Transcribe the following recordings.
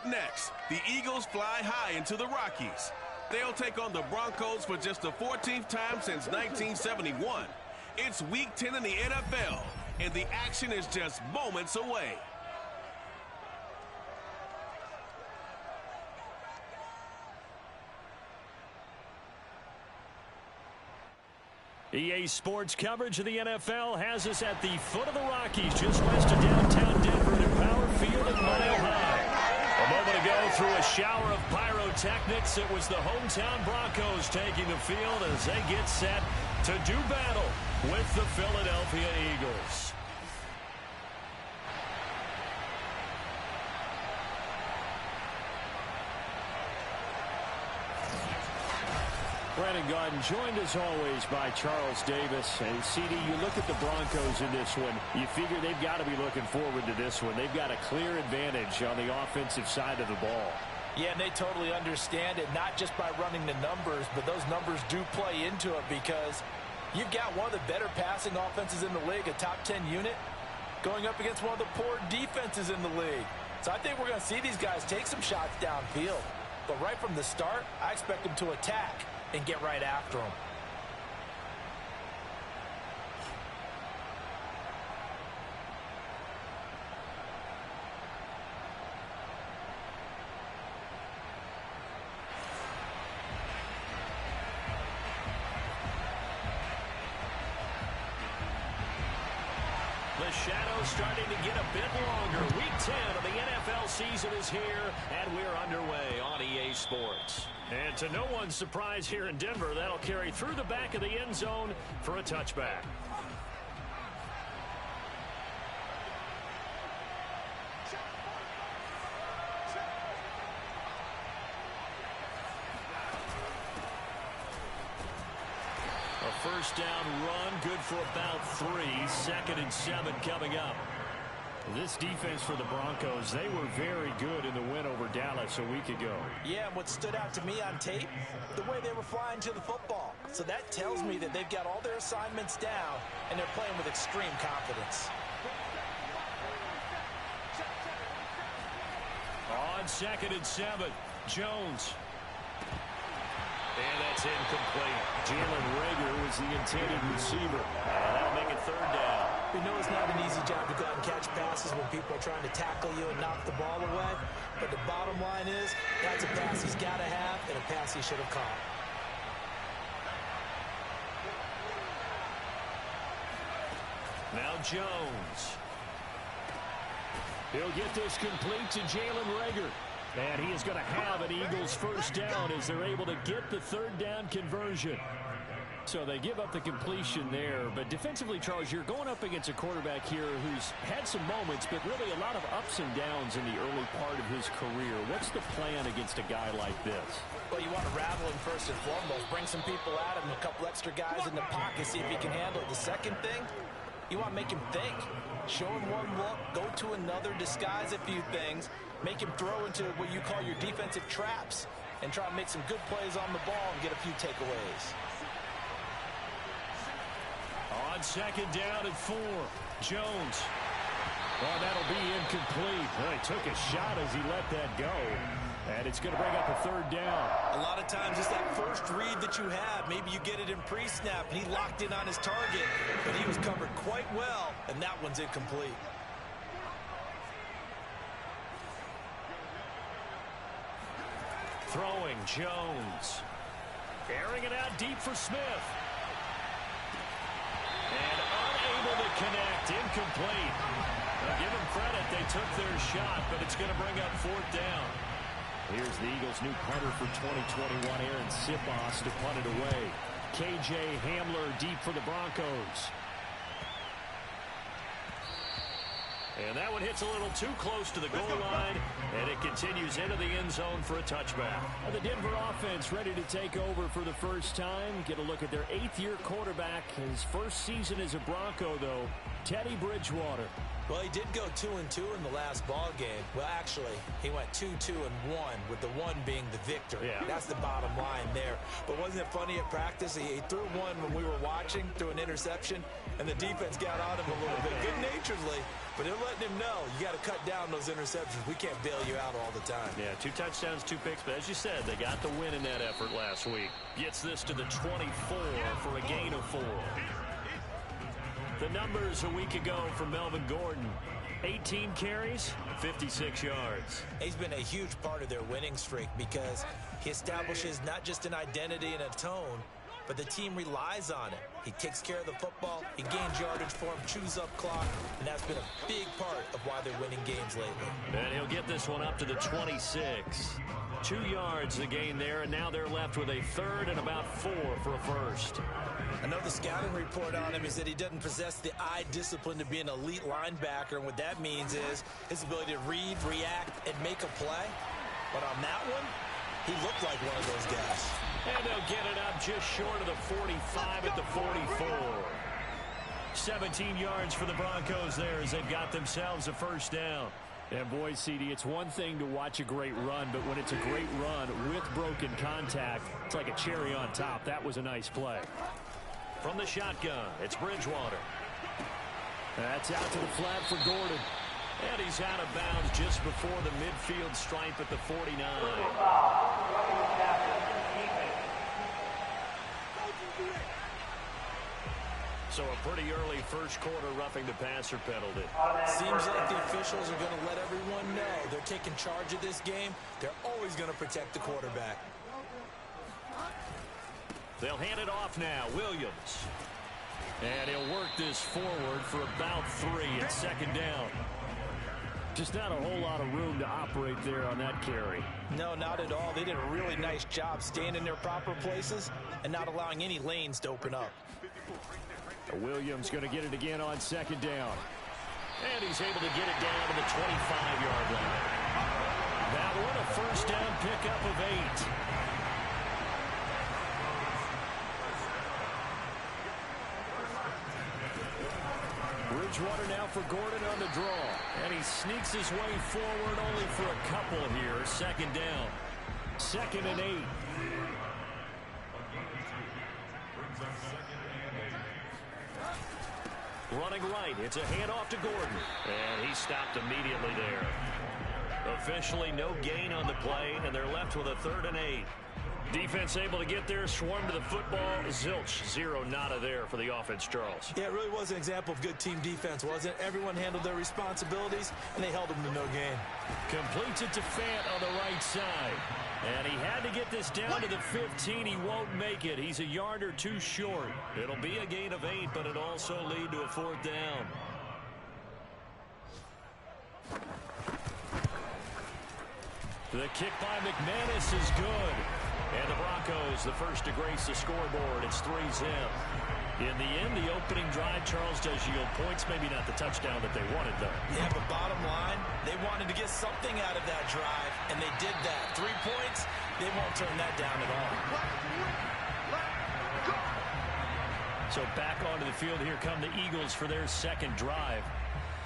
Up next, the Eagles fly high into the Rockies. They'll take on the Broncos for just the 14th time since 1971. It's Week 10 in the NFL, and the action is just moments away. EA Sports coverage of the NFL has us at the foot of the Rockies, just west of downtown Denver at Power Field at Mile High. A moment ago, through a shower of pyrotechnics, it was the hometown Broncos taking the field as they get set to do battle with the Philadelphia Eagles. Brandon Garden joined as always by Charles Davis. And CD, you look at the Broncos in this one, you figure they've got to be looking forward to this one. They've got a clear advantage on the offensive side of the ball. Yeah, and they totally understand it, not just by running the numbers, but those numbers do play into it because you've got one of the better passing offenses in the league, a top 10 unit, going up against one of the poor defenses in the league. So I think we're going to see these guys take some shots downfield. But right from the start, I expect them to attack and get right after them. The shadow's starting to get a bit longer. Week 10 of the NFL season is here, and we're underway on EA Sports. And to no one's surprise here in Denver, that'll carry through the back of the end zone for a touchback. A first down run, good for about 3. 2nd and 7 coming up. This defense for the Broncos, they were very good in the win over Dallas a week ago. Yeah, and what stood out to me on tape, the way they were flying to the football. So that tells me that they've got all their assignments down, and they're playing with extreme confidence. On 2nd and 7, Jones. And that's incomplete. Jalen Reagor was the intended receiver. And that'll make it 3rd down. We know it's not an easy job to go out and catch passes when people are trying to tackle you and knock the ball away. But the bottom line is, that's a pass he's got to have and a pass he should have caught. Now Jones. He'll get this complete to Jalen Reagor. And he is going to have an Eagles first down as they're able to get the 3rd down conversion. So they give up the completion there. But defensively, Charles, you're going up against a quarterback here who's had some moments, but really a lot of ups and downs in the early part of his career. What's the plan against a guy like this? Well, you want to rattle him first and foremost. Bring some people at him, a couple extra guys in the pocket, see if he can handle it. The second thing, you want to make him think. Show him one look, go to another, disguise a few things, make him throw into what you call your defensive traps, and try to make some good plays on the ball and get a few takeaways. On 2nd down and 4, Jones. Well, that'll be incomplete. Well, he took a shot as he let that go. And it's going to bring up a 3rd down. A lot of times it's that first read that you have. Maybe you get it in pre-snap, and he locked in on his target, but he was covered quite well, and that one's incomplete. Throwing, Jones. Airing it out deep for Smith. And unable to connect, incomplete. Now give them credit, they took their shot, but it's going to bring up 4th down. Here's the Eagles' new punter for 2021, Aaron Sipos, to punt it away. KJ Hamler deep for the Broncos. And that one hits a little too close to the goal line, and it continues into the end zone for a touchback. And the Denver offense ready to take over for the first time. Get a look at their 8th-year quarterback. His first season as a Bronco, though. Teddy Bridgewater. Well, he did go 2-2 in the last ball game. Well, actually, he went 2-2-1, with the 1 being the victory. Yeah. That's the bottom line there. But wasn't it funny at practice? He threw one when we were watching, threw an interception, and the defense got on him a little bit, good-naturedly. But they're letting him know, you got to cut down those interceptions. We can't bail you out all the time. Yeah, 2 touchdowns, 2 picks. But as you said, they got the win in that effort last week. Gets this to the 24 for a gain of 4. The numbers a week ago for Melvin Gordon. 18 carries, 56 yards. He's been a huge part of their winning streak because he establishes not just an identity and a tone, but the team relies on it. He takes care of the football, he gains yardage for him, chews up clock, and that's been a big part of why they're winning games lately. And he'll get this one up to the 26. 2 yards the gain there, and now they're left with a 3rd and about 4 for a first. I know the scouting report on him is that he doesn't possess the eye discipline to be an elite linebacker, and what that means is his ability to read, react, and make a play. But on that one, he looked like one of those guys. And they'll get it up just short of the 45 at the 44. 17 yards for the Broncos there as they've got themselves a first down. And boy, CD, it's one thing to watch a great run, but when it's a great run with broken contact, it's like a cherry on top. That was a nice play. From the shotgun, it's Bridgewater. That's out to the flat for Gordon. And he's out of bounds just before the midfield stripe at the 49. So a pretty early first quarter roughing the passer penalty. Seems like the officials are going to let everyone know they're taking charge of this game. They're always going to protect the quarterback. They'll hand it off now. Williams. And he'll work this forward for about 3 at second down. Just not a whole lot of room to operate there on that carry. No, not at all. They did a really nice job staying in their proper places and not allowing any lanes to open up. Williams going to get it again on second down. And he's able to get it down to the 25-yard line. That one a first down pickup of 8. Bridgewater now for Gordon on the draw. And he sneaks his way forward only for a couple here. Second down. 2nd and 8. Running right. It's a handoff to Gordon. And he stopped immediately there. Officially no gain on the play, and they're left with a 3rd and 8. Defense able to get there, swarm to the football. Zilch, 0 nada there for the offense, Charles. Yeah, it really was an example of good team defense, wasn't it? Everyone handled their responsibilities, and they held them to no gain. Completes it to Fant on the right side. And he had to get this down to the 15. He won't make it. He's a yard or 2 short. It'll be a gain of 8, but it'll also lead to a 4th down. The kick by McManus is good. And the Broncos, the first to grace the scoreboard. It's 3-0. In the end, the opening drive, Charles, does yield points. Maybe not the touchdown that they wanted, though. Yeah, but bottom line, they wanted to get something out of that drive, and they did that. 3 points, they won't turn that down at all. So back onto the field, here come the Eagles for their second drive.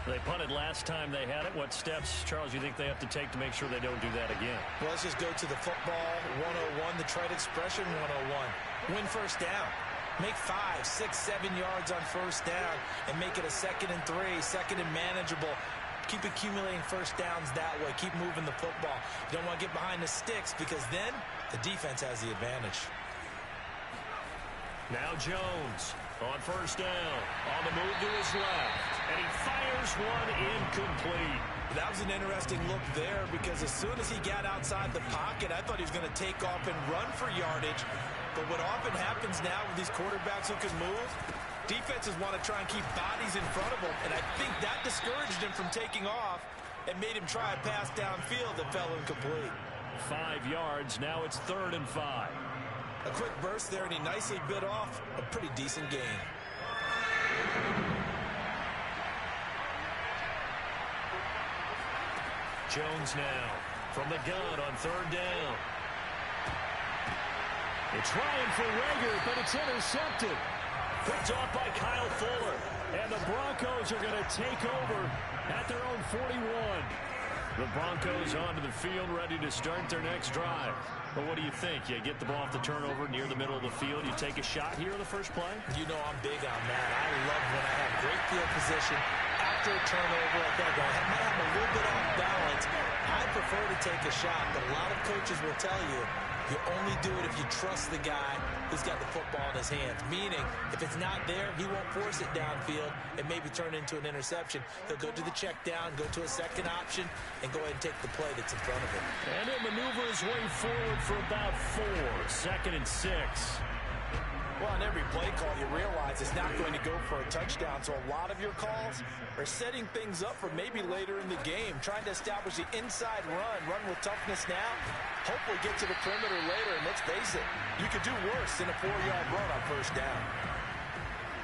They punted last time they had it. What steps, Charles, you think they have to take to make sure they don't do that again? Well, let's just go to the football 101, the trite expression 101. Win first down. Make 5, 6, 7 yards on first down and make it a 2nd and 3, 2nd and manageable. Keep accumulating first downs that way. Keep moving the football. You don't want to get behind the sticks because then the defense has the advantage. Now Jones on first down. On the move to his left. And he fires one incomplete. That was an interesting look there because as soon as he got outside the pocket, I thought he was going to take off and run for yardage. But what often happens now with these quarterbacks who can move, defenses want to try and keep bodies in front of them. And I think that discouraged him from taking off and made him try a pass downfield that fell incomplete. 5 yards. Now it's 3rd and 5. A quick burst there, and he nicely bit off a pretty decent gain. Jones now from the gun on 3rd down. They're trying for Rager, but it's intercepted. Picked off by Kyle Fuller. And the Broncos are going to take over at their own 41. The Broncos onto the field, ready to start their next drive. But what do you think? You get the ball off the turnover near the middle of the field. You take a shot here in the first play? You know I'm big on that. I love when I have great field position after a turnover like that. I might have a little bit off balance. I prefer to take a shot, but a lot of coaches will tell you you only do it if you trust the guy who's got the football in his hands. Meaning, if it's not there, he won't force it downfield and maybe turn it into an interception. He'll go to the check down, go to a second option, and go ahead and take the play that's in front of him. And he'll maneuver his way forward for about 4. 2nd and 6. Well, on every play call, you realize it's not going to go for a touchdown. So a lot of your calls are setting things up for maybe later in the game, trying to establish the inside run with toughness now, hopefully get to the perimeter later. And let's face it, you could do worse than a 4-yard run on first down.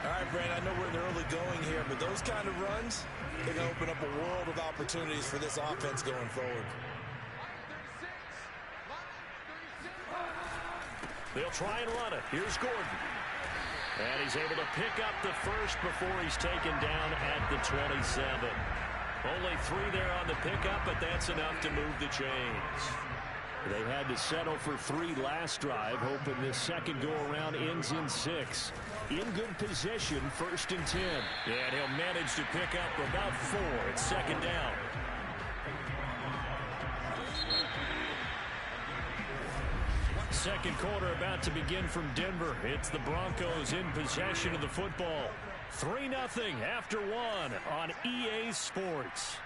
All right, Brandon, I know we're in the early going here, but those kind of runs, they're going to open up a world of opportunities for this offense going forward. They'll try and run it. Here's Gordon. And he's able to pick up the first before he's taken down at the 27. Only 3 there on the pickup, but that's enough to move the chains. They had to settle for 3 last drive, hoping this second go-around ends in 6. In good position, 1st and 10. And he'll manage to pick up about 4. It's 2nd down. Second quarter about to begin from Denver. It's the Broncos in possession of the football. 3-0 after 1 on EA Sports.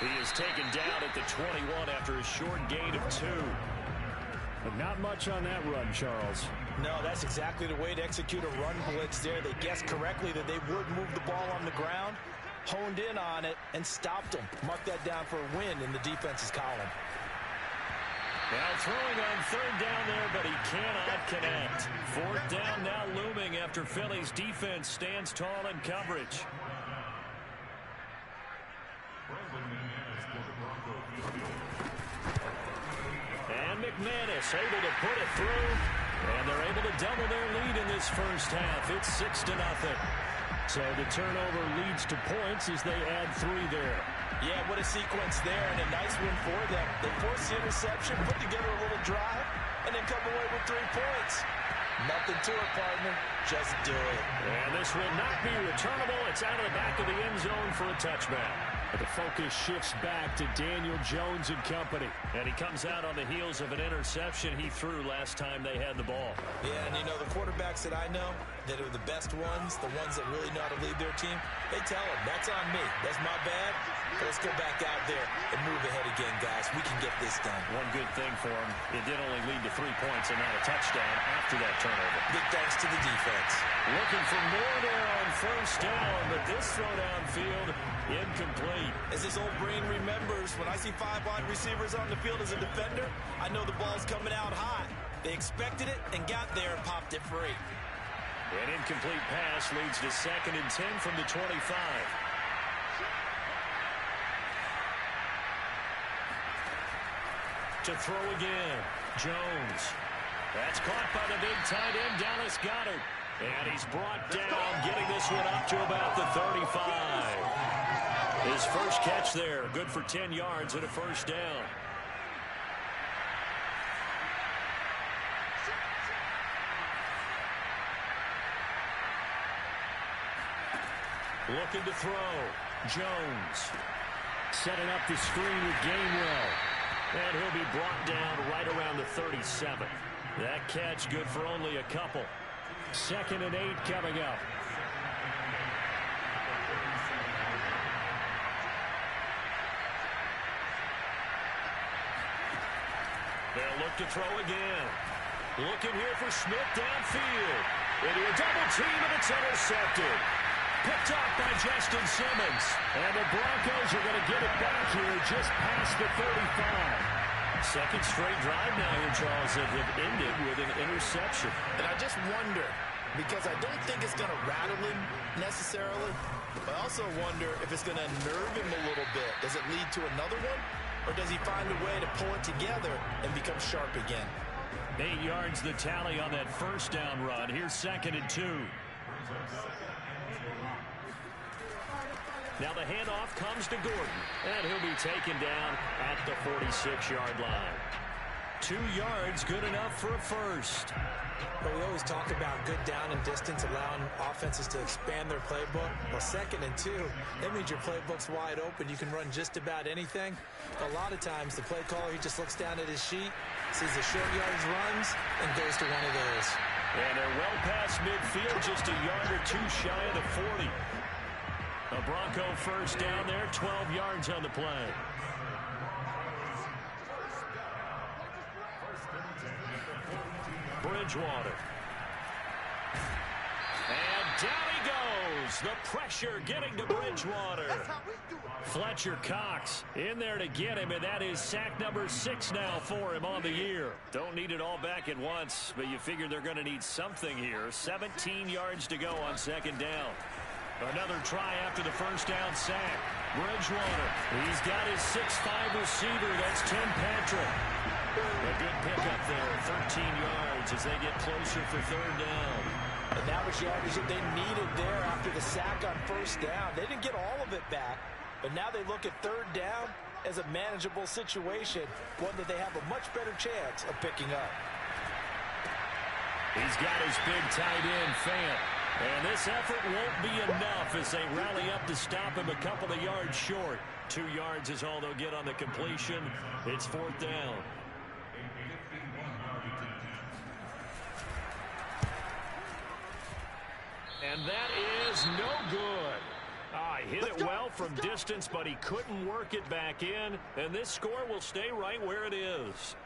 He is taken down at the 21 after a short gain of 2. But not much on that run, Charles. No, that's exactly the way to execute a run blitz there. They guessed correctly that they would move the ball on the ground, honed in on it, and stopped them. Mark that down for a win in the defense's column. Now throwing on 3rd down there, but he cannot connect. 4th down now looming after Philly's defense stands tall in coverage. And McManus able to put it through, and they're able to double their lead in this first half. It's 6-0. So the turnover leads to points as they add 3 there. Yeah, what a sequence there, and a nice win for them. They force the interception, put together a little drive, and then come away with 3 points. Nothing to it, partner. Just do it. And this will not be returnable. It's out of the back of the end zone for a touchback. But the focus shifts back to Daniel Jones and company. And he comes out on the heels of an interception he threw last time they had the ball. Yeah, and you know, the quarterbacks that I know that are the best ones, the ones that really know how to lead their team, they tell them, that's on me. That's my bad. Let's go back out there and move ahead again, guys. We can get this done. One good thing for him, it did only lead to 3 points and not a touchdown after that turnover. Big thanks to the defense. Looking for more there on first down, but this throw downfield incomplete. As this old brain remembers, when I see 5 wide receivers on the field as a defender, I know the ball's coming out high. They expected it and got there and popped it free. An incomplete pass leads to 2nd and 10 from the 25. To throw again, Jones. That's caught by the big tight end, Dallas Goedert. And he's brought down, getting this one up to about the 35. His first catch there, good for 10 yards and a first down. Looking to throw, Jones. Setting up the screen with Gainwell. And he'll be brought down right around the 37. That catch good for only a couple. 2nd and 8 coming up. They'll look to throw again. Looking here for Smith downfield. Into a double team, and it's intercepted. Picked up by Justin Simmons. And the Broncos are going to get it back here just past the 35. Second straight drive now here, Charles, that have ended with an interception. And I just wonder, because I don't think it's going to rattle him necessarily, but I also wonder if it's going to nerve him a little bit. Does it lead to another one? Or does he find a way to pull it together and become sharp again? 8 yards the tally on that first down run. Here's 2nd and 2. Now the handoff comes to Gordon, and he'll be taken down at the 46-yard line. 2 yards, good enough for a first. Well, we always talk about good down and distance, allowing offenses to expand their playbook. Well, 2nd and 2, that means your playbook's wide open. You can run just about anything. A lot of times, the play caller, he just looks down at his sheet, sees the short yardage runs, and goes to one of those. And they're well past midfield, just a yard or two shy of the 40. A Bronco first down there, 12 yards on the play. Bridgewater. And down he goes. The pressure getting to Bridgewater. Fletcher Cox in there to get him, and that is sack number 6 now for him on the year. Don't need it all back at once, but you figure they're going to need something here. 17 yards to go on 2nd down. Another try after the first down sack. Bridgewater, he's got his 6'5" receiver. That's Tim Patrick. A good pickup there, 13 yards as they get closer for 3rd down. And that was yardage that they needed there after the sack on first down. They didn't get all of it back, but now they look at 3rd down as a manageable situation, one that they have a much better chance of picking up. He's got his big tight end, Fant. And this effort won't be enough as they rally up to stop him a couple of yards short. 2 yards is all they'll get on the completion. It's 4th down. And that is no good. He hit it well from distance, but he couldn't work it back in. And this score will stay right where it is.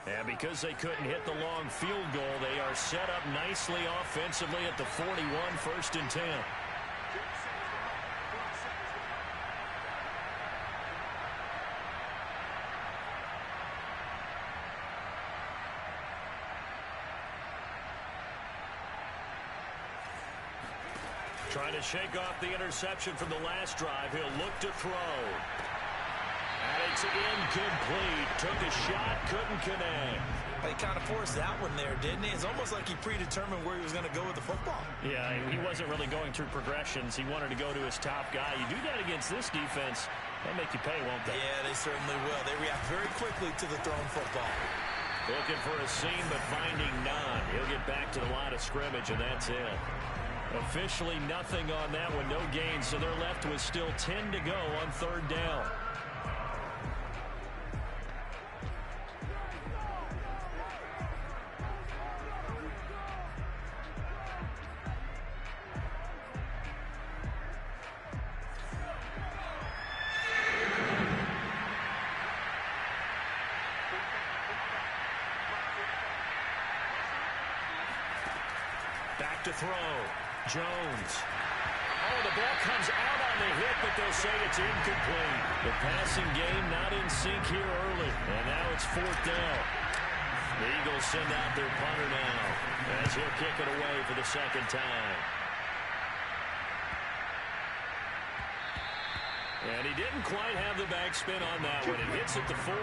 And because they couldn't hit the long field goal, they are set up nicely offensively at the 41, 1st and 10. Trying to shake off the interception from the last drive. He'll look to throw. And it's incomplete. Took a shot, couldn't connect. He kind of forced that one there, didn't he? It's almost like he predetermined where he was going to go with the football. Yeah, he wasn't really going through progressions. He wanted to go to his top guy. You do that against this defense, they'll make you pay, won't they? Yeah, they certainly will. They react very quickly to the thrown football. Looking for a seam, but finding none. He'll get back to the line of scrimmage, and that's it. Officially nothing on that one, no gain, so they're left with still 10 to go on 3rd down. Back to throw. Jones. Oh, the ball comes out on the hit, but they'll say it's incomplete. The passing game not in sync here early. And now it's 4th down. The Eagles send out their punter now as he'll kick it away for the 2nd time. And he didn't quite have the backspin on that one. It hits at the 4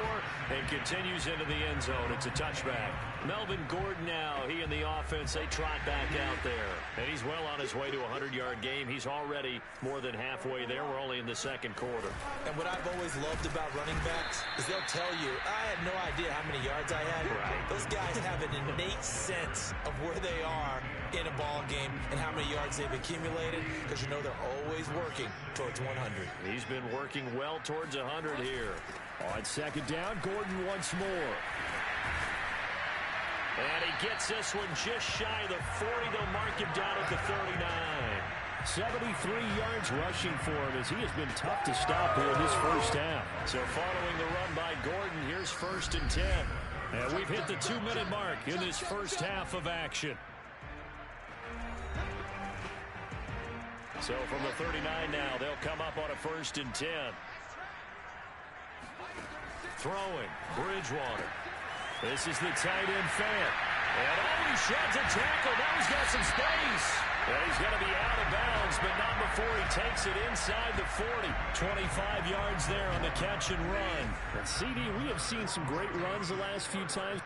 and continues into the end zone. It's a touchback. Melvin Gordon now, he and the offense, they trot back out there. And he's well on his way to a 100-yard game. He's already more than halfway there. We're only in the 2nd quarter. And what I've always loved about running backs is they'll tell you, I had no idea how many yards I had. Right. Those guys have an innate sense of where they are in a ball game and how many yards they've accumulated, because you know they're always working towards 100. He's been working well towards 100 here. On 2nd down, Gordon once more. And he gets this one just shy of the 40. They'll mark him down at the 39. 73 yards rushing for him as he has been tough to stop here in this first half. So following the run by Gordon, here's 1st and 10. And we've hit the 2-minute mark in this first half of action. So from the 39 now, they'll come up on a 1st and 10. Throwing, Bridgewater. This is the tight end, Fant. And he sheds a tackle. Now he's got some space. And he's going to be out of bounds, but not before he takes it inside the 40. 25 yards there on the catch and run. And CD, we have seen some great runs the last few times.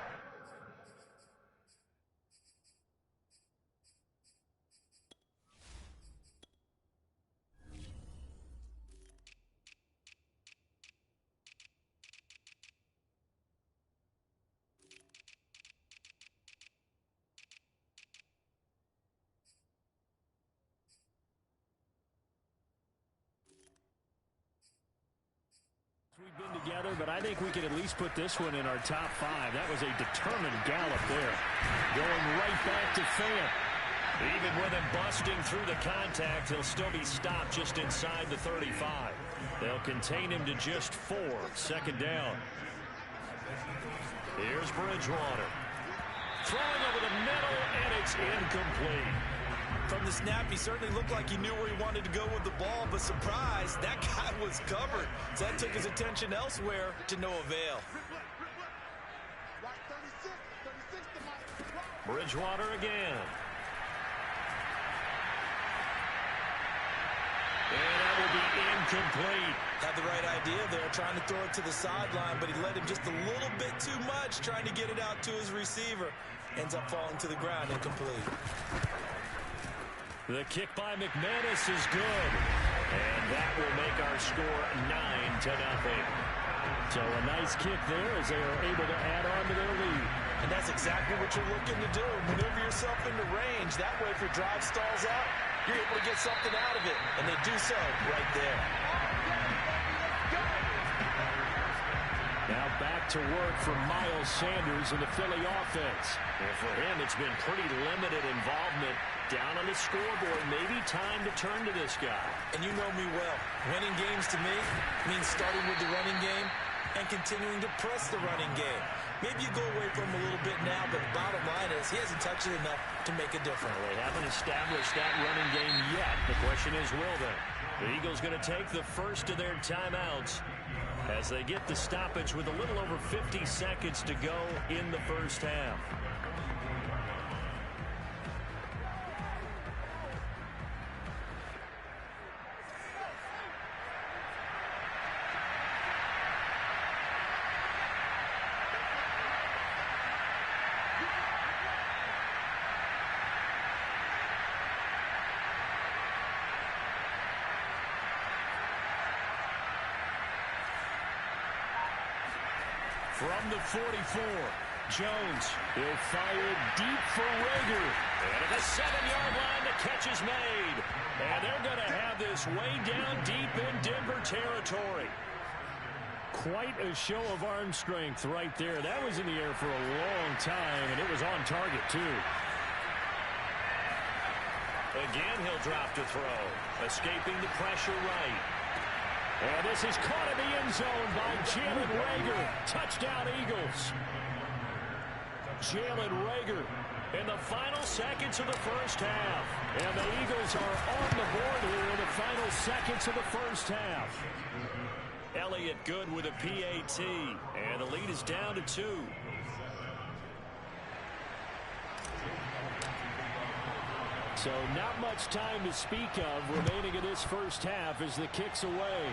We've been together, but I think we can at least put this one in our top 5. That was a determined gallop there. Going right back to Fant. Even with him busting through the contact, he'll still be stopped just inside the 35. They'll contain him to just 4. Second down. Here's Bridgewater. Throwing over the middle, and it's incomplete. From the snap, he certainly looked like he knew where he wanted to go with the ball, but surprise, that guy was covered. So that took his attention elsewhere to no avail. Bridgewater again. And that will be incomplete. Had the right idea there, trying to throw it to the sideline, but he let him just a little bit too much, trying to get it out to his receiver. Ends up falling to the ground, incomplete. The kick by McManus is good. And that will make our score 9-0. So a nice kick there as they are able to add on to their lead. And that's exactly what you're looking to do. Maneuver yourself into range. That way, if your drive stalls out, you're able to get something out of it. And they do so right there. Now back to work for Miles Sanders in the Philly offense. And for him, it's been pretty limited involvement down on the scoreboard. Maybe time to turn to this guy. And you know me well. Winning games to me means starting with the running game and continuing to press the running game. Maybe you go away from him a little bit now, but the bottom line is he hasn't touched it enough to make a difference. Well, they haven't established that running game yet. The question is, will they? The Eagles going to take the first of their timeouts as they get the stoppage with a little over 50 seconds to go in the first half. From the 44, Jones. He'll fire deep for Rager. And at the 7-yard line, the catch is made. And they're going to have this way down deep in Denver territory. Quite a show of arm strength right there. That was in the air for a long time, and it was on target, too. Again, he'll drop to throw. Escaping the pressure right. And this is caught in the end zone by Jalen Reagor. Touchdown, Eagles. Jalen Reagor in the final seconds of the first half. And the Eagles are on the board here in the final seconds of the first half. Elliott good with a PAT. And the lead is down to 2. So not much time to speak of remaining in this first half as the kick's away.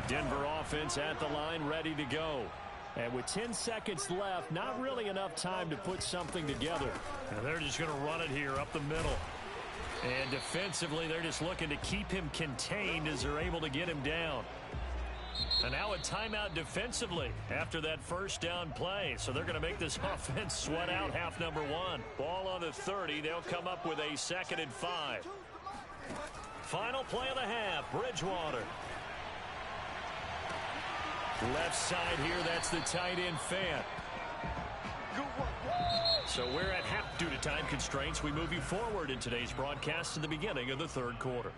Denver offense at the line, ready to go. And with 10 seconds left, not really enough time to put something together. And they're just going to run it here up the middle. And defensively, they're just looking to keep him contained as they're able to get him down. And now a timeout defensively after that first down play. So they're going to make this offense sweat out half number 1. Ball on the 30. They'll come up with a 2nd and 5. Final play of the half, Bridgewater. Left side here, that's the tight end Fant. So we're at half due to time constraints. We move you forward in today's broadcast to the beginning of the third quarter.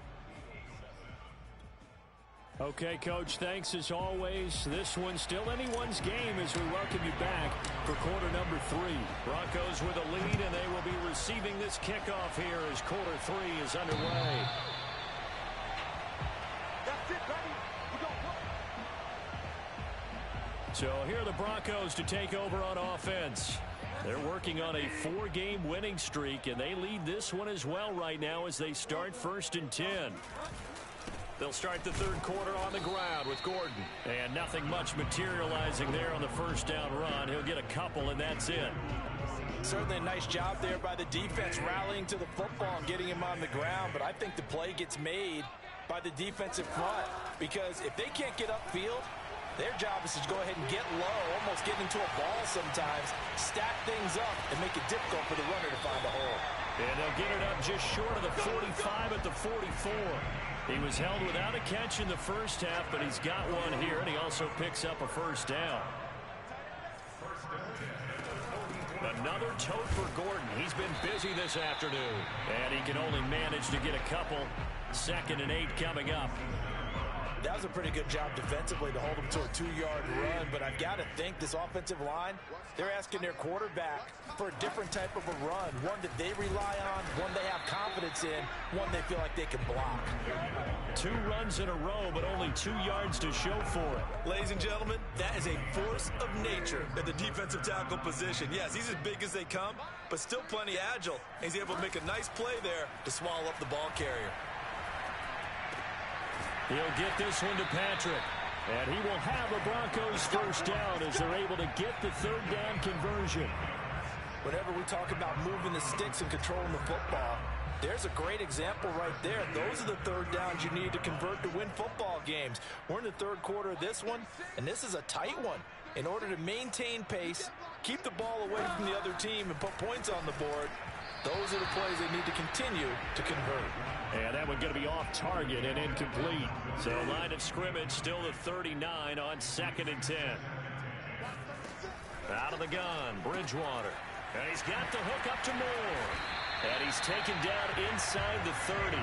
Okay, Coach, thanks as always. This one's still anyone's game as we welcome you back for quarter number 3. Broncos with a lead, and they will be receiving this kickoff here as quarter 3 is underway. So here are the Broncos to take over on offense. They're working on a 4-game winning streak, and they lead this one as well right now as they start 1st and 10. They'll start the 3rd quarter on the ground with Gordon. And nothing much materializing there on the 1st down run. He'll get a couple, and that's it. Certainly a nice job there by the defense rallying to the football and getting him on the ground. But I think the play gets made by the defensive front, because if they can't get upfield, their job is to go ahead and get low, almost get into a ball sometimes, stack things up, and make it difficult for the runner to find a hole. And they'll get it up just short of the 45 at the 44. He was held without a catch in the first half, but he's got one here, and he also picks up a 1st down. Another tote for Gordon. He's been busy this afternoon, and he can only manage to get a couple. 2nd and 8 coming up. That was a pretty good job defensively to hold him to a 2-yard run, but I've got to think this offensive line, they're asking their quarterback for a different type of a run, one that they rely on, one they have confidence in, one they feel like they can block. 2 runs in a row, but only 2 yards to show for it. Ladies and gentlemen, that is a force of nature at the defensive tackle position. Yes, he's as big as they come, but still plenty agile. He's able to make a nice play there to swallow up the ball carrier. He'll get this one to Patrick. And he will have a Broncos 1st down as they're able to get the 3rd down conversion. Whenever we talk about moving the sticks and controlling the football, there's a great example right there. Those are the 3rd downs you need to convert to win football games. We're in the 3rd quarter of this one, and this is a tight one. In order to maintain pace, keep the ball away from the other team, and put points on the board, those are the plays they need to continue to convert. And that one going to be off target and incomplete. So line of scrimmage still the 39 on 2nd and 10. Out of the gun, Bridgewater. And he's got the hook up to Moore. And he's taken down inside the 30.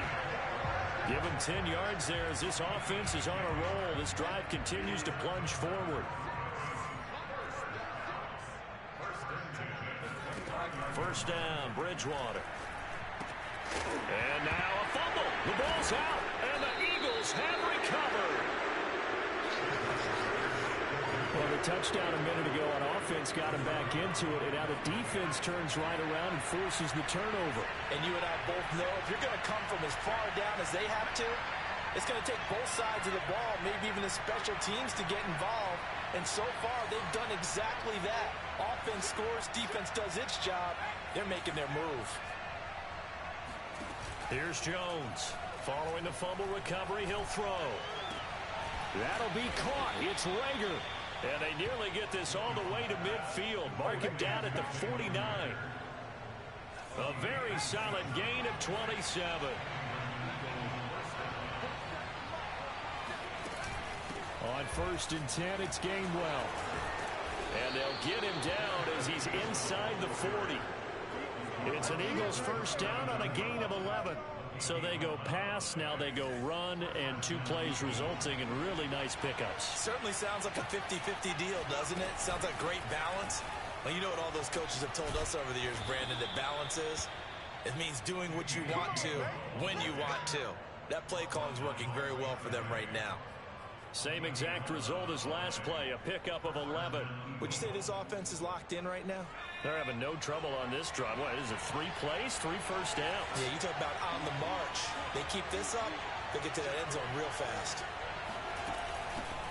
Give him 10 yards there as this offense is on a roll. This drive continues to plunge forward. 1st down, Bridgewater. And now a fumble. The ball's out, and the Eagles have recovered. Well, the touchdown a minute ago on offense got him back into it, and now the defense turns right around and forces the turnover. And you and I both know if you're going to come from as far down as they have to, it's going to take both sides of the ball, maybe even the special teams, to get involved. And so far, they've done exactly that. Offense scores, defense does its job. They're making their move. Here's Jones. Following the fumble recovery, he'll throw. That'll be caught. It's Lega. And they nearly get this all the way to midfield. Mark him down at the 49. A very solid gain of 27. On 1st and 10, it's Gainwell. And they'll get him down as he's inside the 40. It's an Eagles 1st down on a gain of 11. So they go pass, now they go run, and 2 plays resulting in really nice pickups. Certainly sounds like a 50-50 deal, doesn't it? Sounds like great balance. Well, you know what all those coaches have told us over the years, Brandon, that balance is? It means doing what you want to, when you want to. That play calling is working very well for them right now. Same exact result as last play, a pickup of 11. Would you say this offense is locked in right now? They're having no trouble on this drive. What, is it 3 plays, 3 first downs? Yeah, you talk about on the march. They keep this up, they get to that end zone real fast.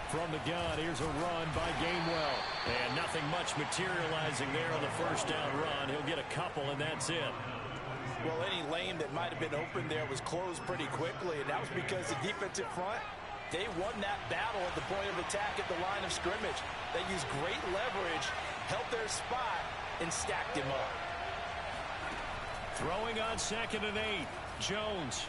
From the gun, here's a run by Gainwell. And nothing much materializing there on the 1st down run. He'll get a couple, and that's it. Well, any lane that might have been open there was closed pretty quickly, and that was because the defensive front, they won that battle at the point of attack at the line of scrimmage. They used great leverage, held their spot, and stacked him up. Throwing on 2nd and 8, Jones.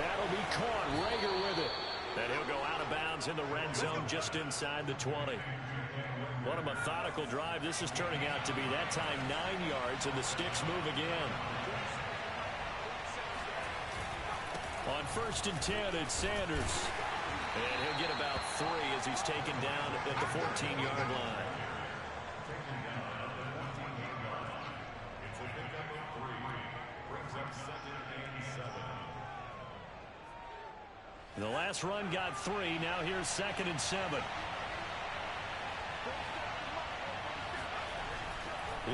That'll be caught. Lega with it. And he'll go out of bounds in the red zone just inside the 20. What a methodical drive this is turning out to be. That time 9 yards, and the sticks move again. On 1st and 10, it's Sanders. And he'll get about 3 as he's taken down at the 14-yard line. The last run got 3. Now here's 2nd and 7.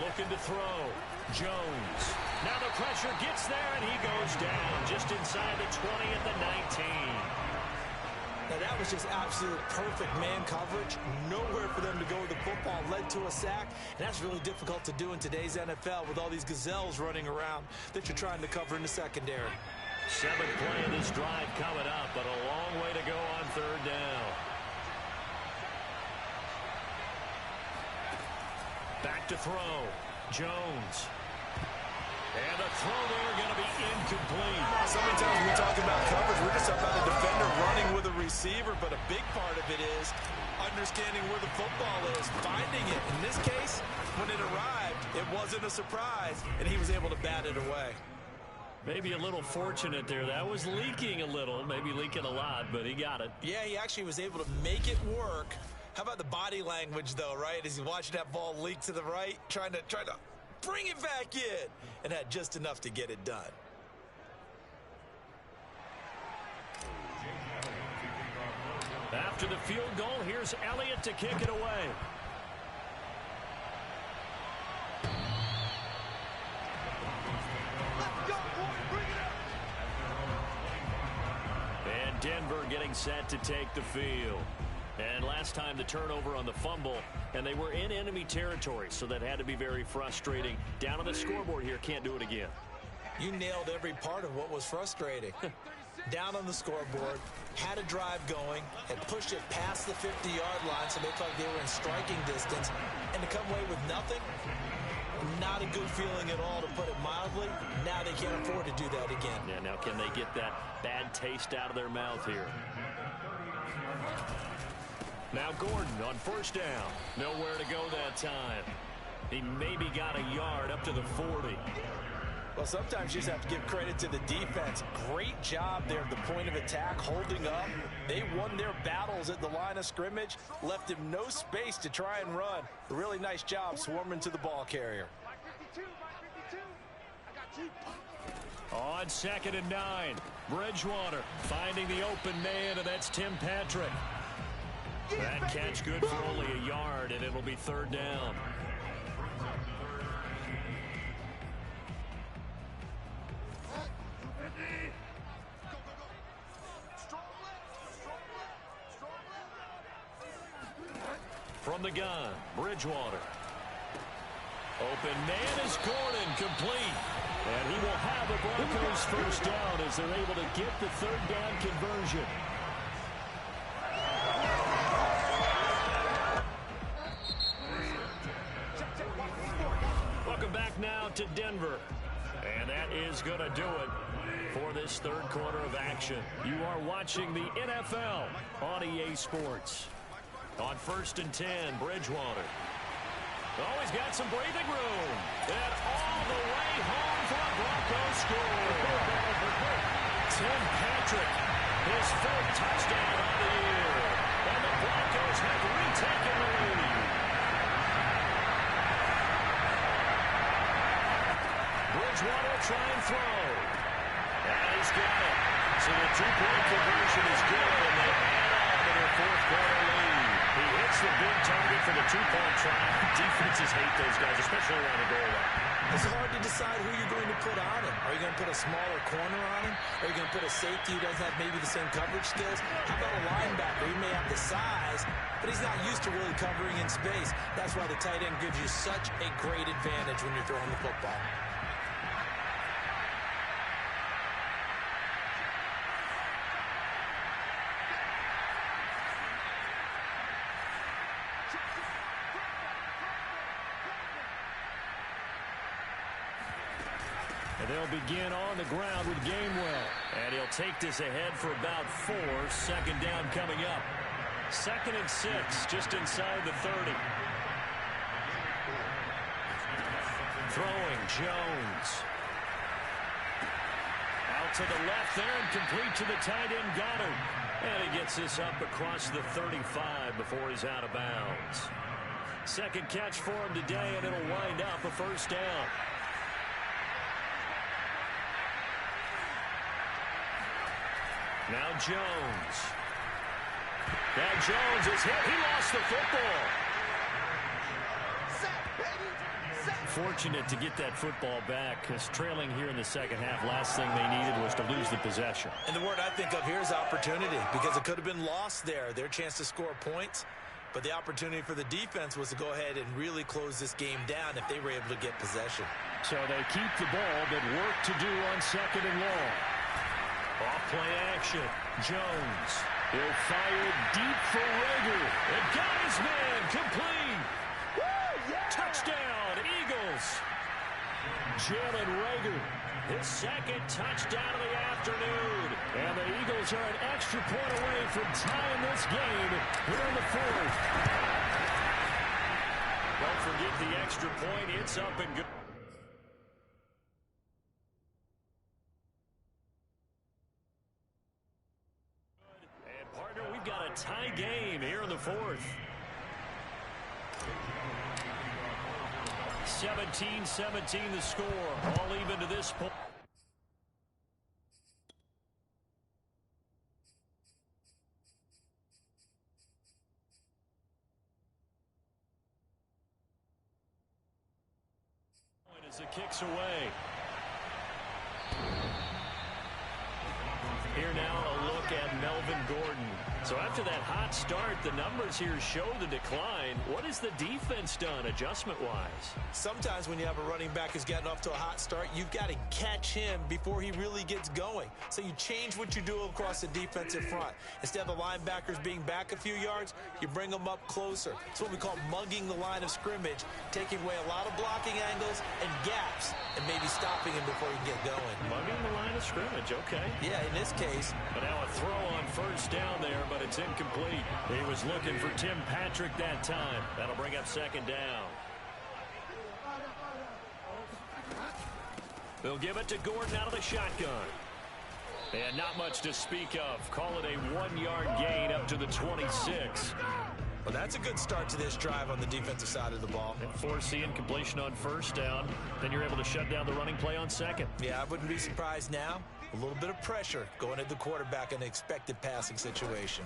Looking to throw. Jones. Now the pressure gets there, and he goes down just inside the 20 at the 19. Now that was just absolute perfect man coverage. Nowhere for them to go with the football. Led to a sack, and that's really difficult to do in today's NFL with all these gazelles running around that you're trying to cover in the secondary. 7th play of this drive coming up, but a long way to go on 3rd down. Back to throw. Jones. And the throw there going to be incomplete. So many times when we talk about coverage, we're just talking about a defender running with a receiver, but a big part of it is understanding where the football is, finding it. In this case, when it arrived, it wasn't a surprise, and he was able to bat it away. Maybe a little fortunate there. That was leaking a little, maybe leaking a lot, but he got it. Yeah, he actually was able to make it work. How about the body language, though, right? As he's watching that ball leak to the right, trying to bring it back in, and had just enough to get it done. After the field goal, here's Elliott to kick it away. And Denver getting set to take the field. And last time the turnover on the fumble, and they were in enemy territory, so that had to be very frustrating. Down on the scoreboard here, can't do it again. You nailed every part of what was frustrating. Down on the scoreboard, had a drive going, had pushed it past the 50-yard line, so they thought they were in striking distance, and to come away with nothing, not a good feeling at all, to put it mildly. Now they can't afford to do that again. Yeah, now can they get that bad taste out of their mouth here? Now Gordon on 1st down. Nowhere to go that time. He maybe got a yard up to the 40. Well, sometimes you just have to give credit to the defense. Great job there at the point of attack, holding up. They won their battles at the line of scrimmage, left him no space to try and run. A really nice job swarming to the ball carrier. On 2nd and 9, Bridgewater finding the open man, and that's Tim Patrick. That catch good for only a yard, and it'll be 3rd down. From the gun, Bridgewater. Open man is Gordon, complete. And he will have the Broncos 1st down as they're able to get the 3rd down conversion. Welcome back now to Denver. And that is going to do it for this 3rd quarter of action. You are watching the NFL on EA Sports. On 1st and 10, Bridgewater. Oh, he's got some breathing room. And all the way home for a Broncos score. Tim Patrick, his 4th touchdown of the year. And the Broncos have retaken the lead. Bridgewater will try and throw. And he's got it. So the 2-point conversion is good, and they add on to their 4th quarter lead. He hits the big target for the 2-point try. Defenses hate those guys, especially around the goal line. It's hard to decide who you're going to put on him. Are you going to put a smaller corner on him? Are you going to put a safety who doesn't have maybe the same coverage skills? How about a linebacker? He may have the size, but he's not used to really covering in space. That's why the tight end gives you such a great advantage when you're throwing the football. And they'll begin on the ground with Gainwell. And he'll take this ahead for about 4. 2nd down coming up. 2nd and 6, just inside the 30. Throwing, Jones. Out to the left there and complete to the tight end, Goddard. And he gets this up across the 35 before he's out of bounds. 2nd catch for him today, and it'll wind up a 1st down. Now Jones. Now Jones is hit. He lost the football. fortunate to get that football back, because trailing here in the second half, last thing they needed was to lose the possession. And the word I think of here is opportunity, because it could have been lost there. Their chance to score points. But the opportunity for the defense was to go ahead and really close this game down if they were able to get possession. So they keep the ball, but work to do on second and long. Off play action. Jones. He'll fire deep for Rager. It got his man. Complete. Woo, yeah. Touchdown, Eagles. Jalen Rager, his second touchdown of the afternoon. And the Eagles are an extra point away from tying this game here in the fourth. Don't forget the extra point. It's up and good. And partner, we've got a tie game here in the fourth. 17-17 the score. All even to this point. As it kicks away. Here now a look at Melvin Gordon. So after that hot start, the numbers here show the decline. What has the defense done adjustment-wise? Sometimes when you have a running back who's gotten off to a hot start, you've got to catch him before he really gets going. So you change what you do across the defensive front. Instead of the linebackers being back a few yards, you bring them up closer. It's what we call mugging the line of scrimmage, taking away a lot of blocking angles and gaps, and maybe stopping him before he can get going. Mugging the line of scrimmage, okay. Yeah, in this case. But now a throw on first down there, but it's incomplete. He was looking for Tim Patrick that time. That'll bring up second down. They'll give it to Gordon out of the shotgun. And not much to speak of. Call it a 1-yard gain up to the 26. Well, that's a good start to this drive on the defensive side of the ball. And force the incompletion on first down. Then you're able to shut down the running play on second. Yeah, I wouldn't be surprised now. A little bit of pressure going at the quarterback in an expected passing situation.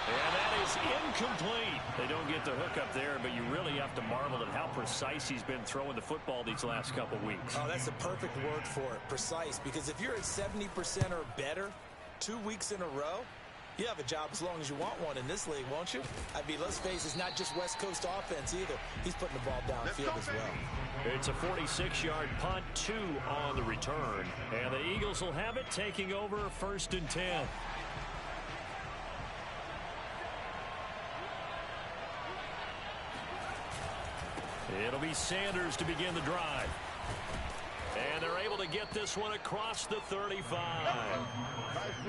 And that is incomplete. They don't get the hook up there, but you really have to marvel at how precise he's been throwing the football these last couple weeks. Oh, that's the perfect word for it, precise, because if you're at 70% or better 2 weeks in a row, you have a job as long as you want one in this league, won't you? I mean, let's face it, it's not just West Coast offense either. He's putting the ball downfield as well. It's a 46-yard punt, 2 on the return. And the Eagles will have it, taking over 1st and 10. It'll be Sanders to begin the drive. And they're able to get this one across the 35.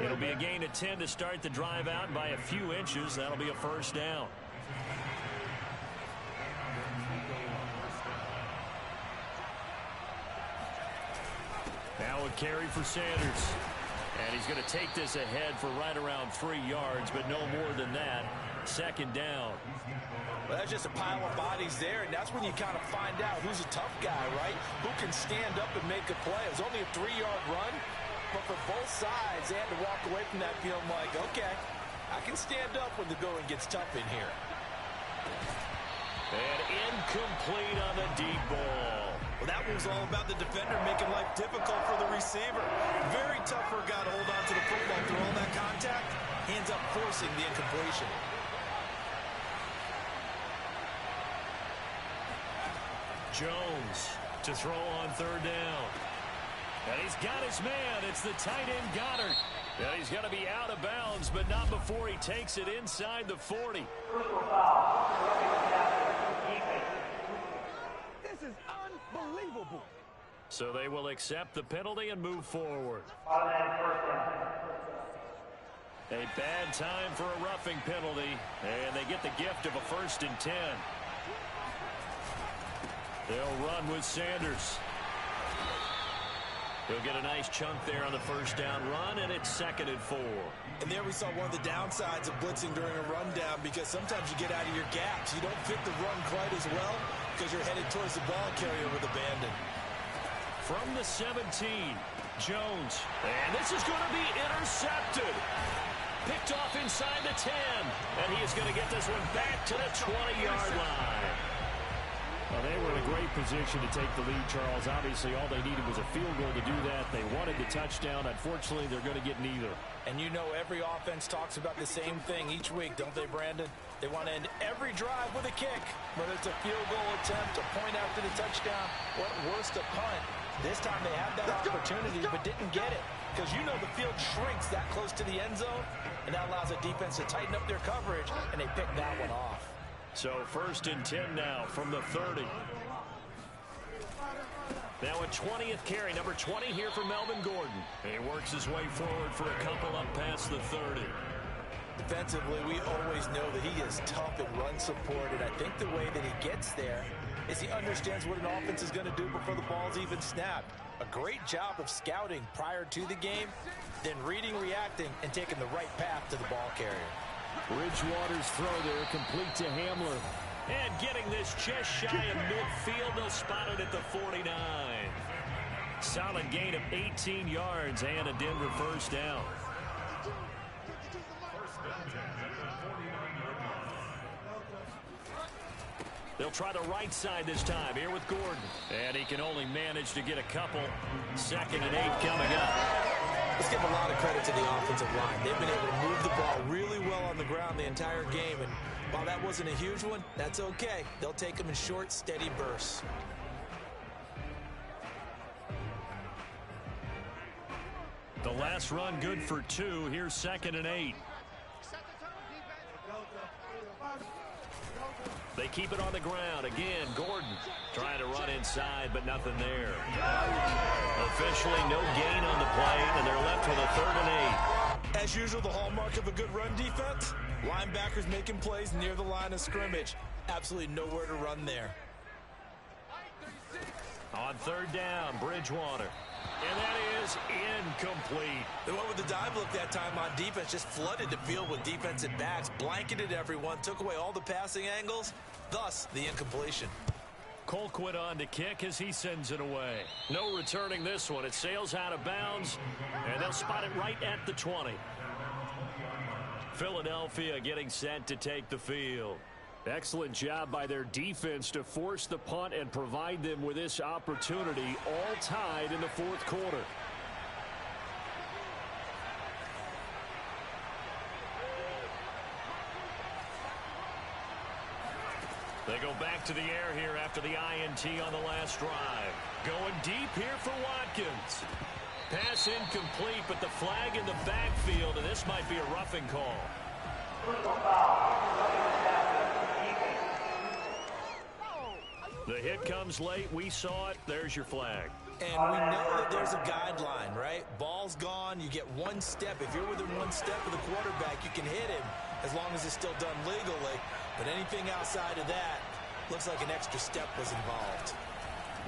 It'll be a gain of 10 to start the drive out by a few inches. That'll be a first down. Now a carry for Sanders. And he's going to take this ahead for right around 3 yards, but no more than that. Second down. Well, that's just a pile of bodies there, and that's when you kind of find out who's a tough guy, right? Who can stand up and make a play. It was only a 3-yard run, but for both sides, they had to walk away from that feeling like, okay, I can stand up when the going gets tough in here. And incomplete on the deep ball. Well, that one was all about the defender making life difficult for the receiver. Very tough for a guy to hold on to the football through all that contact. Hands up forcing the incompletion. Jones to throw on 3rd down. And he's got his man. It's the tight end Goddard. And he's going to be out of bounds, but not before he takes it inside the 40. This is unbelievable. So they will accept the penalty and move forward. A bad time for a roughing penalty, and they get the gift of a 1st and 10. They'll run with Sanders. He'll get a nice chunk there on the 1st down run, and it's 2nd and 4. And there we saw one of the downsides of blitzing during a rundown, because sometimes you get out of your gaps. You don't fit the run quite as well because you're headed towards the ball carrier with abandon. From the 17, Jones. And this is going to be intercepted. picked off inside the 10. And he is going to get this one back to the 20-yard line. Well, they were in a great position to take the lead, Charles. Obviously, all they needed was a field goal to do that. They wanted the touchdown. Unfortunately, they're going to get neither. And you know every offense talks about the same thing each week, don't they, Brandon? They want to end every drive with a kick, whether it's a field goal attempt, a point after the touchdown, or at worst, a punt. This time they had that opportunity but didn't get it because you know the field shrinks that close to the end zone, and that allows the defense to tighten up their coverage, and they picked that one off. So 1st and 10 now from the 30. Now a 20th carry, number 20 here for Melvin Gordon. He works his way forward for a couple up past the 30. Defensively, we always know that he is tough in run support, and I think the way that he gets there is he understands what an offense is going to do before the ball's even snapped. A great job of scouting prior to the game, then reading, reacting, and taking the right path to the ball carrier. Bridgewater's throw there, complete to Hamler. And getting this just shy of midfield, they'll spot it at the 49. Solid gain of 18 yards and a Denver first down. They'll try the right side this time here with Gordon. And he can only manage to get a couple. 2nd and 8 coming up. Let's give a lot of credit to the offensive line. They've been able to move the ball really well on the ground the entire game. And while that wasn't a huge one, that's okay. They'll take them in short, steady bursts. The last run good for 2. Here's 2nd and 8. They keep it on the ground. Again, Gordon trying to run inside, but nothing there. Officially, no gain on the play, and they're left with a 3rd and 8. As usual, the hallmark of a good run defense, linebackers making plays near the line of scrimmage. Absolutely nowhere to run there. On 3rd down, Bridgewater. And that is incomplete. They went with the dive look that time on defense, just flooded the field with defensive backs, blanketed everyone, took away all the passing angles, thus the incompletion. Colquitt on to kick as he sends it away. No returning this one. It sails out of bounds, and they'll spot it right at the 20. Philadelphia getting set to take the field. Excellent job by their defense to force the punt and provide them with this opportunity, all tied in the 4th quarter. They go back to the air here after the INT on the last drive. Going deep here for Watkins. Pass incomplete, but the flag in the backfield, and this might be a roughing call. The hit comes late. We saw it. There's your flag. And we know that there's a guideline, right? Ball's gone. You get one step. If you're within one step of the quarterback, you can hit him as long as it's still done legally. But anything outside of that looks like an extra step was involved.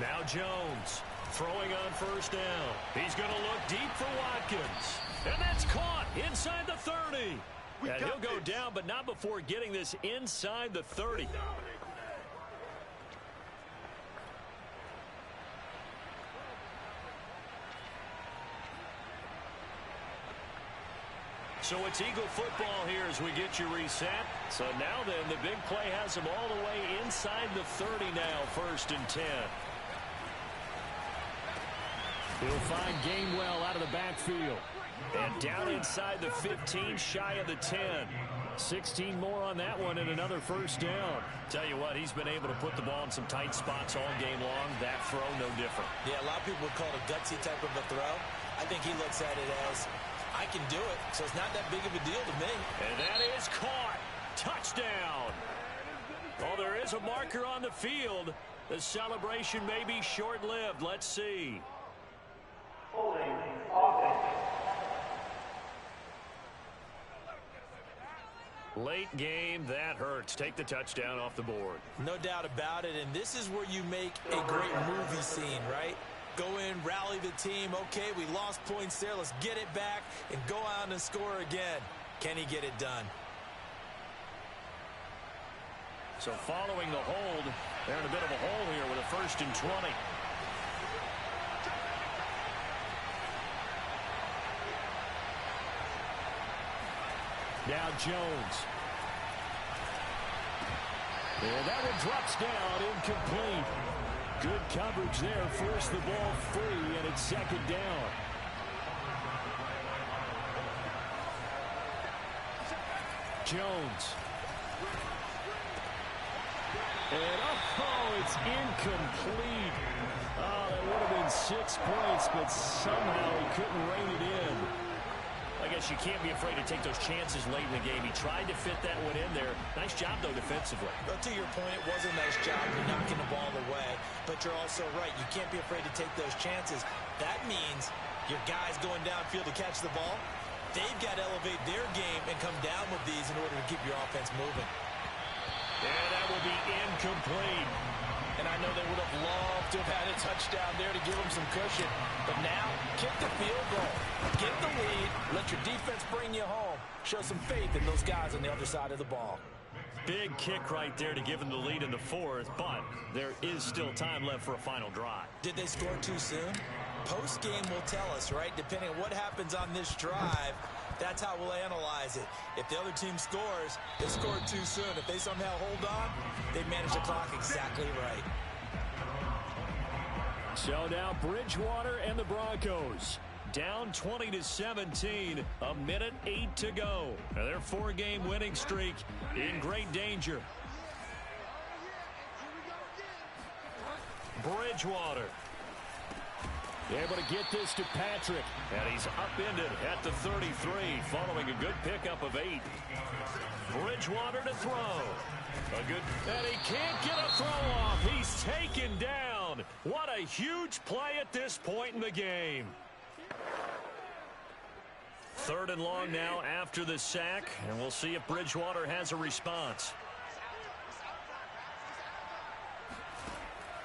Now Jones throwing on 1st down. He's going to look deep for Watkins. And that's caught inside the 30. And he'll go down, but not before getting this inside the 30. So it's Eagle football here as we get you reset. So now then, the big play has them all the way inside the 30 now, 1st and 10. He'll find Gainwell out of the backfield. And down inside the 15, shy of the 10. 16 more on that one and another 1st down. Tell you what, he's been able to put the ball in some tight spots all game long. That throw, no different. Yeah, a lot of people would call it a gutsy type of a throw. I think he looks at it as, I can do it, so it's not that big of a deal to me. And that is caught. Touchdown. Well, there is a marker on the field. The celebration may be short-lived. Let's see. Late game, that hurts. Take the touchdown off the board. No doubt about it, and this is where you make a great movie scene, right? Go in, rally the team. Okay, we lost points there. Let's get it back and go out and score again. Can he get it done? So following the hold, they're in a bit of a hole here with a 1st and 20. Now Jones. And that one drops down, incomplete. Good coverage there. Forced the ball free, and it's second down. Jones. And it's incomplete. Oh, that would have been 6 points, but somehow he couldn't rein it in. I guess you can't be afraid to take those chances late in the game. He tried to fit that one in there. Nice job, though, defensively. Well, to your point, it was a nice job. You're knocking the ball away. But you're also right. You can't be afraid to take those chances. That means your guys going downfield to catch the ball, they've got to elevate their game and come down with these in order to keep your offense moving. And that will be incomplete. And I know they would have loved to have had a touchdown there to give them some cushion. But now, kick the field goal. Get the lead. Let your defense bring you home. Show some faith in those guys on the other side of the ball. Big kick right there to give them the lead in the fourth, but there is still time left for a final drive. Did they score too soon? Post-game will tell us, right? Depending on what happens on this drive, that's how we'll analyze it. If the other team scores, they scored too soon. If they somehow hold on, they manage the clock exactly right. So now Bridgewater and the Broncos down 20-17, a minute 8 to go. Now their 4-game winning streak in great danger. Bridgewater able to get this to Patrick, and he's upended at the 33 following a good pickup of 8. Bridgewater to throw. And he can't get a throw off. He's taken down. What a huge play at this point in the game. 3rd and long now after the sack, and we'll see if Bridgewater has a response.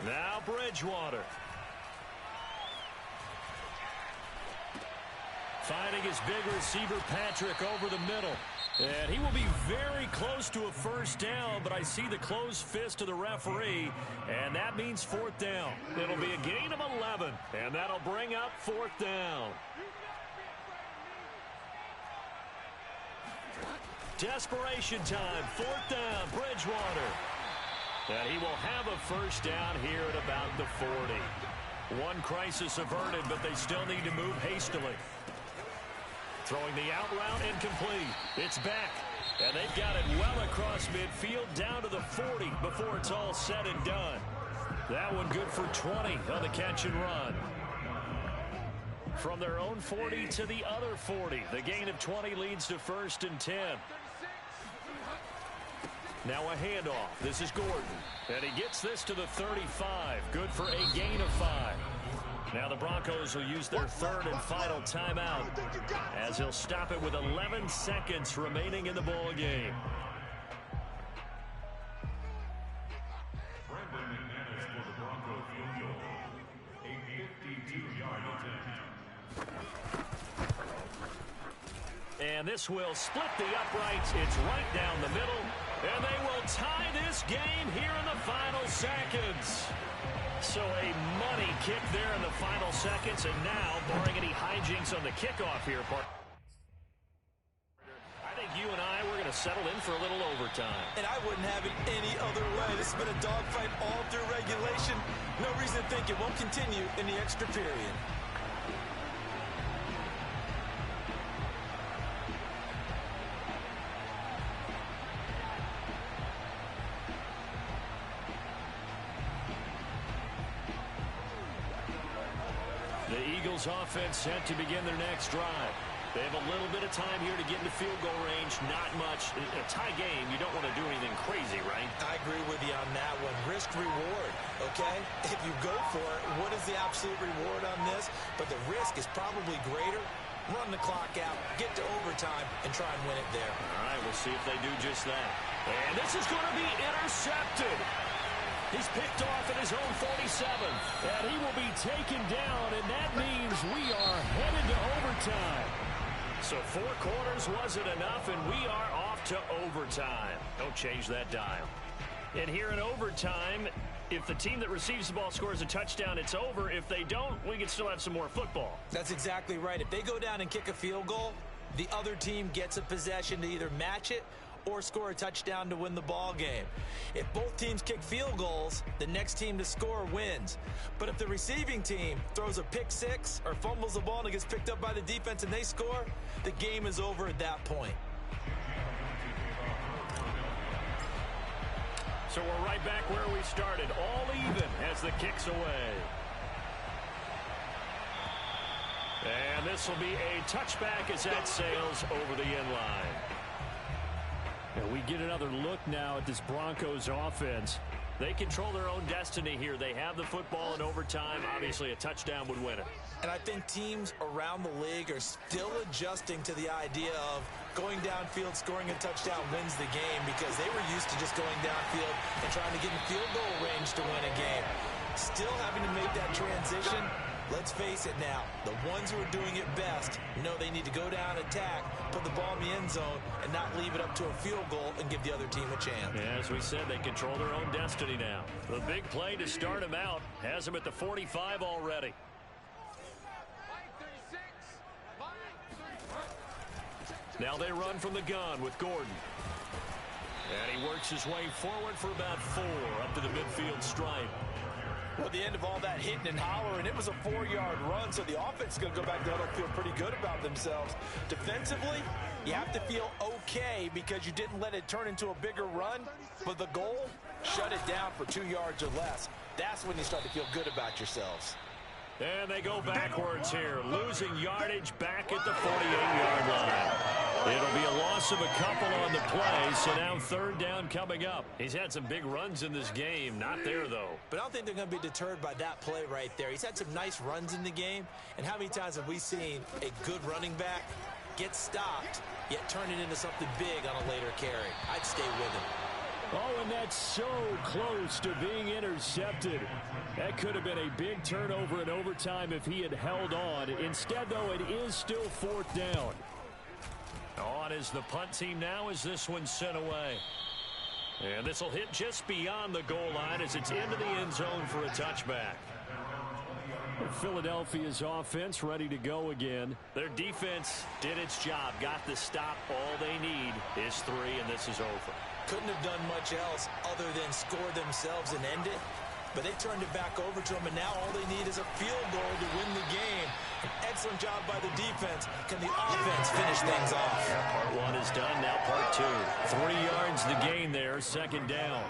Now Bridgewater. Finding his big receiver, Patrick, over the middle. And he will be very close to a first down, but I see the closed fist of the referee, and that means 4th down. It'll be a gain of 11, and that'll bring up 4th down. Desperation time, 4th down, Bridgewater. And he will have a first down here at about the 40. One crisis averted, but they still need to move hastily. Throwing the out route, incomplete. It's back, and they've got it well across midfield down to the 40 before it's all said and done. That one good for 20 on the catch and run. From their own 40 to the other 40. The gain of 20 leads to 1st and 10. Now a handoff. This is Gordon, and he gets this to the 35. Good for a gain of 5. Now the Broncos will use their 3rd and final timeout as he'll stop it with 11 seconds remaining in the ball game. And this will split the uprights. It's right down the middle, and they will tie this game here in the final seconds. So a money kick there in the final seconds, and now, barring any hijinks on the kickoff here, I think you and I, we're going to settle in for a little overtime. And I wouldn't have it any other way. This has been a dogfight all through regulation. No reason to think it won't continue in the extra period. The Eagles offense set to begin their next drive. They have a little bit of time here to get into field goal range. Not much. A tie game, you don't want to do anything crazy, right? I agree with you on that one. Risk reward, okay? If you go for it, what is the absolute reward on this? But the risk is probably greater. Run the clock out, get to overtime, and try and win it there. All right, we'll see if they do just that. And this is going to be intercepted. He's picked off at his own 47, and he will be taken down, and that means we are headed to overtime. So 4 quarters wasn't enough, and we are off to overtime. Don't change that dial. And here in overtime, if the team that receives the ball scores a touchdown, it's over. If they don't, we can still have some more football. That's exactly right. If they go down and kick a field goal, the other team gets a possession to either match it or score a touchdown to win the ball game. If both teams kick field goals, the next team to score wins. But if the receiving team throws a pick six or fumbles the ball and it gets picked up by the defense and they score, the game is over at that point. So we're right back where we started, all even as the kick's away. And this will be a touchback as that sails over the end line. And we get another look now at this Broncos offense. They control their own destiny here. They have the football in overtime. Obviously, a touchdown would win it. And I think teams around the league are still adjusting to the idea of going downfield, scoring a touchdown wins the game, because they were used to just going downfield and trying to get in field goal range to win a game. Still having to make that transition. Let's face it now, the ones who are doing it best know they need to go down, attack, put the ball in the end zone, and not leave it up to a field goal and give the other team a chance. Yeah, as we said, they control their own destiny now. The big play to start them out has them at the 45 already. Now they run from the gun with Gordon. And he works his way forward for about 4 up to the midfield stripe. Well, at the end of all that hitting and hollering, it was a 4-yard run, so the offense is going to go back to huddle, feel pretty good about themselves. Defensively, you have to feel okay because you didn't let it turn into a bigger run, but the goal, shut it down for 2 yards or less. That's when you start to feel good about yourselves. And they go backwards here, losing yardage back at the 48-yard line. It'll be a loss of a couple on the play, so now third down coming up. He's had some big runs in this game, not there, though. But I don't think they're going to be deterred by that play right there. He's had some nice runs in the game, and how many times have we seen a good running back get stopped, yet turn it into something big on a later carry? I'd stay with him. Oh, and that's so close to being intercepted. That could have been a big turnover in overtime if he had held on. Instead, though, it is still fourth down. On is the punt team now as this one's sent away. And this will hit just beyond the goal line as it's into the end zone for a touchback. Philadelphia's offense ready to go again. Their defense did its job, got the stop. All they need is 3, and this is over. Couldn't have done much else other than score themselves and end it. But they turned it back over to them, and now all they need is a field goal to win the game. An excellent job by the defense. Can the offense finish things off? Yeah, part 1 is done, now part 2. 3 yards the gain there, second down.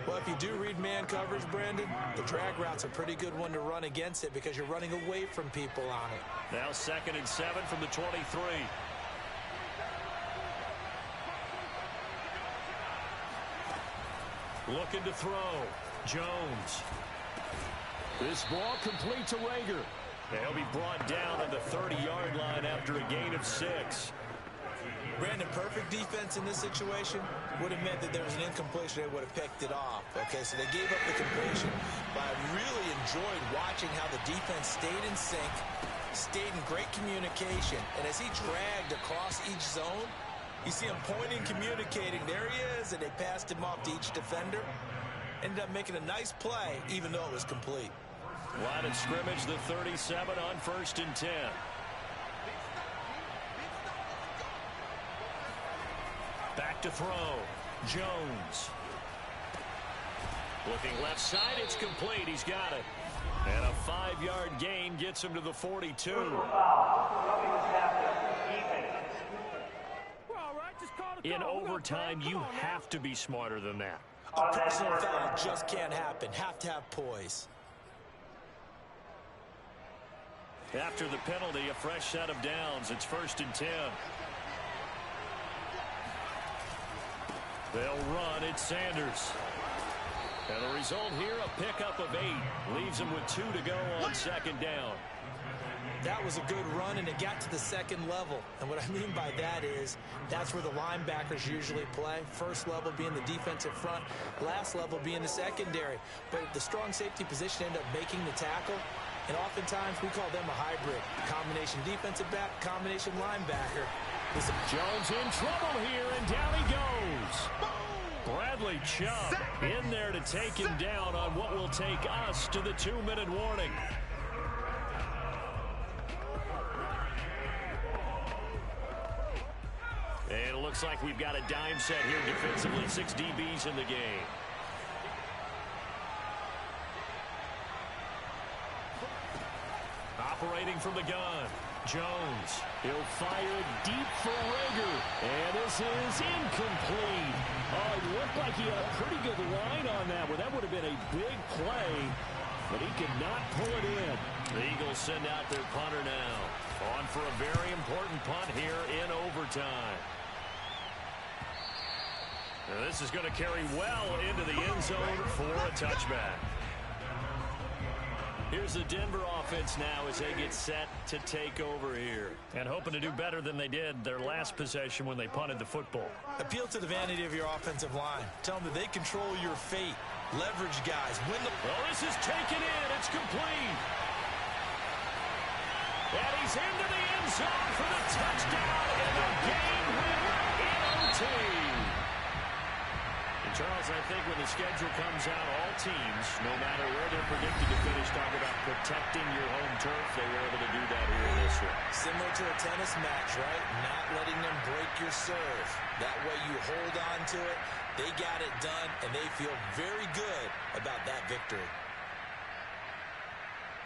Well, if you do read man coverage, Brandon, the drag route's a pretty good one to run against it because you're running away from people on it. Now 2nd and 7 from the 23. Looking to throw. Jones. This ball complete to Rager. He'll be brought down at the 30-yard line after a gain of 6. Brandon, perfect defense in this situation would have meant that there was an incompletion. They would have picked it off. Okay, so they gave up the completion. But I really enjoyed watching how the defense stayed in sync, stayed in great communication. And as he dragged across each zone, you see him pointing, communicating. There he is, and they passed him off to each defender. Ended up making a nice play, even though it was complete. Line of scrimmage, the 37 on 1st and 10. Back to throw. Jones. Looking left side, it's complete. He's got it. And a 5-yard gain gets him to the 42. In overtime, you have to be smarter than that. A personal foul just can't happen. Have to have poise. After the penalty, a fresh set of downs. It's 1st and 10. They'll run. It's Sanders. And the result here, a pickup of 8. Leaves him with 2 to go on 2nd down. That was a good run, and it got to the 2nd level. And what I mean by that is that's where the linebackers usually play. First level being the defensive front, last level being the secondary. But the strong safety position ended up making the tackle, and oftentimes we call them a hybrid. Combination defensive back, combination linebacker. Jones in trouble here, and down he goes. Bradley Chubb in there to take him down on what will take us to the 2-minute warning. Looks like we've got a dime set here defensively. 6 DBs in the game. Operating from the gun, Jones. He'll fire it deep for Rager. And this is incomplete. Oh, it looked like he had a pretty good line on that one. That would have been a big play, but he could not pull it in. The Eagles send out their punter now. On for a very important punt here in overtime. Now this is going to carry well into the end zone for a touchback. Here's the Denver offense now as they get set to take over here. And hoping to do better than they did their last possession when they punted the football. Appeal to the vanity of your offensive line. Tell them that they control your fate. Leverage guys. Win the... Well, this is taken in. It's complete. And he's into the end zone for the touchdown and the game winner in OT. And Charles, I think when the schedule comes out, all teams, no matter where they're predicted to finish, talk about protecting your home turf. They were able to do that here in this one. Similar to a tennis match, right? Not letting them break your serve. That way you hold on to it. They got it done, and they feel very good about that victory.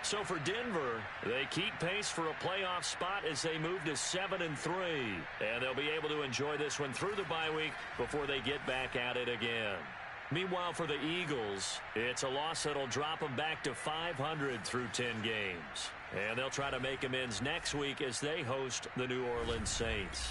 So for Denver, they keep pace for a playoff spot as they move to 7-3. And they'll be able to enjoy this one through the bye week before they get back at it again. Meanwhile, for the Eagles, it's a loss that'll drop them back to 500 through 10 games. And they'll try to make amends next week as they host the New Orleans Saints.